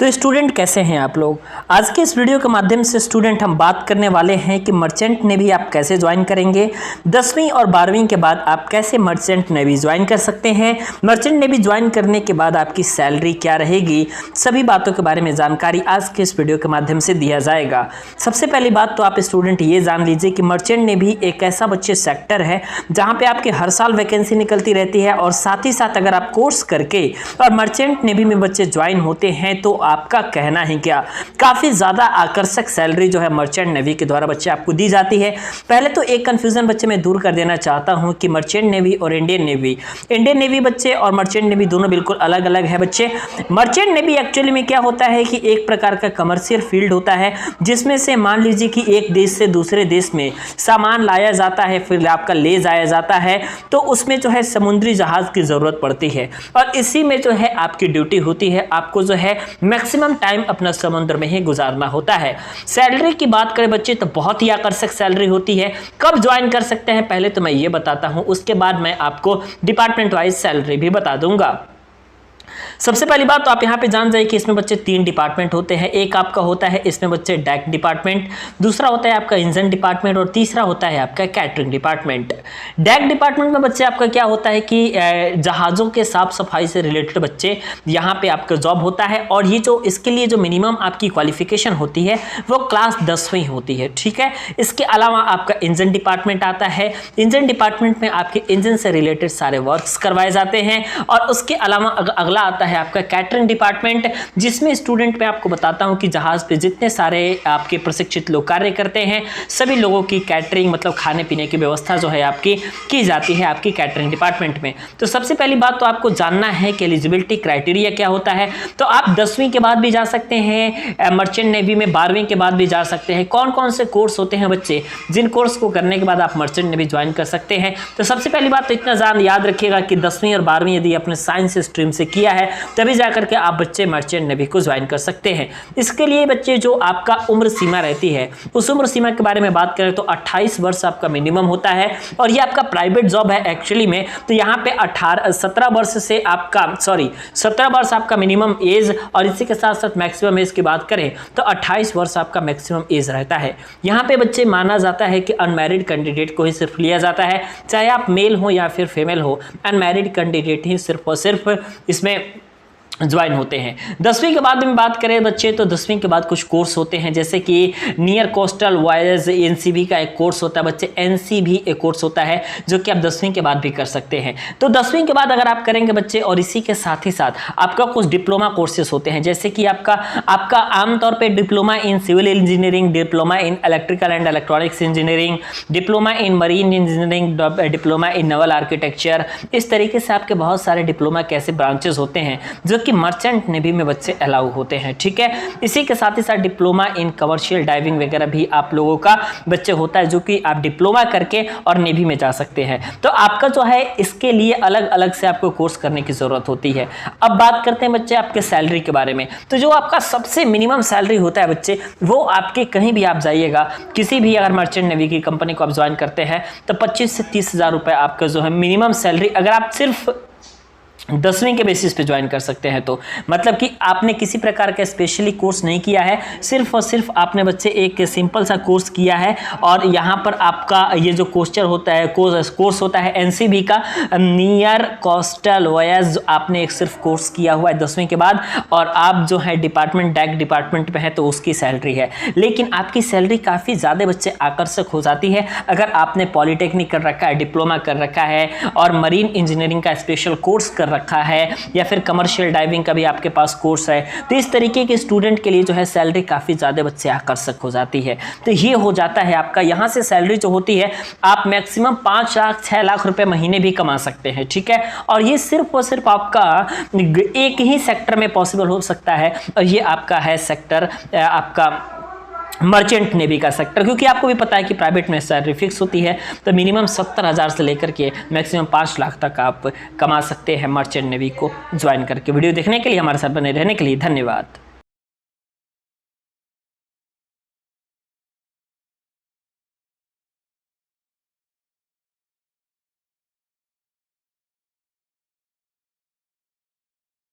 तो स्टूडेंट कैसे हैं आप लोग। आज के इस वीडियो के माध्यम से स्टूडेंट हम बात करने वाले हैं कि मर्चेंट नेवी आप कैसे ज्वाइन करेंगे। 10वीं और 12वीं के बाद आप कैसे मर्चेंट नेवी ज्वाइन कर सकते हैं। मर्चेंट नेवी ज्वाइन करने के बाद आपकी सैलरी क्या रहेगी, सभी बातों के बारे में जानकारी आज के इस वीडियो के माध्यम से दिया जाएगा। सबसे पहली बात तो आप स्टूडेंट ये जान लीजिए कि मर्चेंट नेवी एक ऐसा बच्चे सेक्टर है जहाँ पे आपके हर साल वैकेंसी निकलती रहती है और साथ ही साथ अगर आप कोर्स करके और मर्चेंट नेवी में बच्चे ज्वाइन होते हैं तो आपका कहना है क्या, काफी ज्यादा आकर्षक सैलरी जो है मर्चेंट नेवी के द्वारा बच्चे आपको दी जाती है। पहले तो एक कंफ्यूजन बच्चे मैं दूर कर देना चाहता हूं कि मर्चेंट नेवी और इंडियन नेवी बच्चे और मर्चेंट नेवी दोनों बिल्कुल अलग अलग है बच्चे। मर्चेंट नेवी एक्चुअली में क्या होता है कि एक प्रकार का कमर्शियल फील्ड होता है जिसमें से मान लीजिए कि एक देश से दूसरे देश में सामान लाया जाता है, फिर आपका ले जाया जाता है, तो उसमें जो है समुद्री जहाज की जरूरत पड़ती है और इसी में जो है आपकी ड्यूटी होती है, आपको जो है मैक्सिमम टाइम अपना समुद्र में ही गुजारना होता है। सैलरी की बात करें बच्चे तो बहुत ही आकर्षक सैलरी होती है। कब ज्वाइन कर सकते हैं पहले तो मैं ये बताता हूं, उसके बाद मैं आपको डिपार्टमेंट वाइज सैलरी भी बता दूंगा। सबसे पहली बात तो आप यहां पे जान जाइए कि इसमें बच्चे 3 डिपार्टमेंट होते हैं। एक आपका होता है इसमें बच्चे डेक डिपार्टमेंट, दूसरा होता है आपका इंजन डिपार्टमेंट और तीसरा होता है आपका कैटरिंग डिपार्टमेंट। डेक डिपार्टमेंट में बच्चे आपका क्या होता है कि जहाज़ों के साफ सफाई से रिलेटेड बच्चे यहाँ पे आपका जॉब होता है और ये जो इसके लिए जो मिनिमम आपकी क्वालिफिकेशन होती है वो क्लास 10वीं होती है, ठीक है। इसके अलावा आपका इंजन डिपार्टमेंट आता है। इंजन डिपार्टमेंट में आपके इंजन से रिलेटेड सारे वर्क्स करवाए जाते हैं और उसके अलावा अगला आता है आपका कैटरिंग डिपार्टमेंट, जिसमें स्टूडेंट मैं आपको बताता हूं कि जहाज पे जितने सारे आपके प्रशिक्षित लोग कार्य करते हैं सभी लोगों की कैटरिंग मतलब खाने पीने की व्यवस्था जो है आपकी की जाती है आपकी कैटरिंग डिपार्टमेंट में। तो सबसे पहली बात तो आपको जानना है कि एलिजिबिलिटी क्राइटेरिया क्या होता है। तो आप 10वीं के बाद भी जा सकते हैं मर्चेंट नेवी में, 12वीं के बाद भी जा सकते हैं। कौन कौन से कोर्स होते हैं बच्चे जिन कोर्स को करने के बाद आप मर्चेंट नेवी ज्वाइन कर सकते हैं। तो सबसे पहली बात तो इतना याद रखिएगा कि 10वीं और 12वीं यदि आपने साइंस स्ट्रीम से किया है तभी जाकर के आप बच्चे मर्चेंट नेवी को ज्वाइन कर सकते हैं। इसके लिए बच्चे जो आपका उम्र सीमा रहती है उस उम्र सीमा के बारे में बात करें तो 28 वर्ष आपका मिनिमम होता है और ये आपका प्राइवेट जॉब है एक्चुअली में। तो यहाँ पे 17 वर्ष आपका मिनिमम एज और इसी के साथ साथ मैक्सिमम एज की बात करें तो 28 वर्ष आपका मैक्सिमम एज रहता है। यहाँ पे बच्चे माना जाता है कि अनमैरिड कैंडिडेट को ही सिर्फ लिया जाता है, चाहे आप मेल हो या फिर फीमेल हो, अनमैरिड कैंडिडेट ही सिर्फ और सिर्फ इसमें ज्वाइन होते हैं। 10वीं के बाद में बात करें बच्चे तो 10वीं के बाद कुछ कोर्स होते हैं जैसे कि नियर कोस्टल वॉयज एनसीबी का एक कोर्स होता है बच्चे, एनसीबी एक कोर्स होता है जो कि आप 10वीं के बाद भी कर सकते हैं। तो 10वीं के बाद अगर आप करेंगे बच्चे और इसी के साथ ही साथ आपका कुछ डिप्लोमा कोर्सेस होते हैं जैसे कि आपका आमतौर पर diploma in civil engineering, diploma in electrical and electronics engineering, diploma in marine engineering, diploma in naval architecture, इस तरीके से आपके बहुत सारे डिप्लोमा के ऐसे ब्रांचेस होते हैं जो कि मर्चेंट नेवी में बच्चे अलाउ होते हैं, ठीक है। इसी के साथ ही साथ डिप्लोमा इन कमर्शियल डाइविंग वगैरह भी आप लोगों का बच्चे होता है जो कि आप डिप्लोमा करके और नेवी में जा सकते हैं। तो आपका जो है इसके लिए अलग अलग से आपको कोर्स करने की जरूरत होती है। अब बात करते हैं बच्चे आपके सैलरी के बारे में। तो जो आपका सबसे मिनिमम सैलरी होता है बच्चे वो आपके कहीं भी आप जाइएगा किसी भी अगर मर्चेंट नेवी की कंपनी को आप ज्वाइन करते हैं तो 25 से 30 हज़ार रुपए आपका जो है मिनिमम सैलरी अगर आप सिर्फ 10वीं के बेसिस पे ज्वाइन कर सकते हैं। तो मतलब कि आपने किसी प्रकार का स्पेशली कोर्स नहीं किया है, सिर्फ और सिर्फ आपने बच्चे एक सिंपल सा कोर्स किया है और यहाँ पर आपका ये जो कोर्स होता है एनसीबी का नियर कोस्टल वॉयज, आपने एक सिर्फ कोर्स किया हुआ है 10वीं के बाद और आप जो है डिपार्टमेंट डेक डिपार्टमेंट में है तो उसकी सैलरी है। लेकिन आपकी सैलरी काफ़ी ज़्यादा बच्चे आकर्षक हो जाती है अगर आपने पॉलिटेक्निक कर रखा है, डिप्लोमा कर रखा है और मरीन इंजीनियरिंग का स्पेशल कोर्स कर रखा है या फिर कमर्शियल डाइविंग का भी आपके पास कोर्स है। तो इस तरीके के स्टूडेंट के लिए जो है सैलरी काफ़ी ज़्यादा बच्चे आकर्षक हो जाती है। तो ये हो जाता है आपका यहाँ से सैलरी जो होती है आप मैक्सिमम 5 लाख 6 लाख रुपए महीने भी कमा सकते हैं, ठीक है। और ये सिर्फ और सिर्फ आपका एक ही सेक्टर में पॉसिबल हो सकता है और ये आपका है सेक्टर आपका मर्चेंट नेवी का सेक्टर, क्योंकि आपको भी पता है कि प्राइवेट में सैलरी फिक्स होती है। तो मिनिमम 70,000 से लेकर के मैक्सिमम 5 लाख तक आप कमा सकते हैं मर्चेंट नेवी को ज्वाइन करके। वीडियो देखने के लिए हमारे साथ बने रहने के लिए धन्यवाद।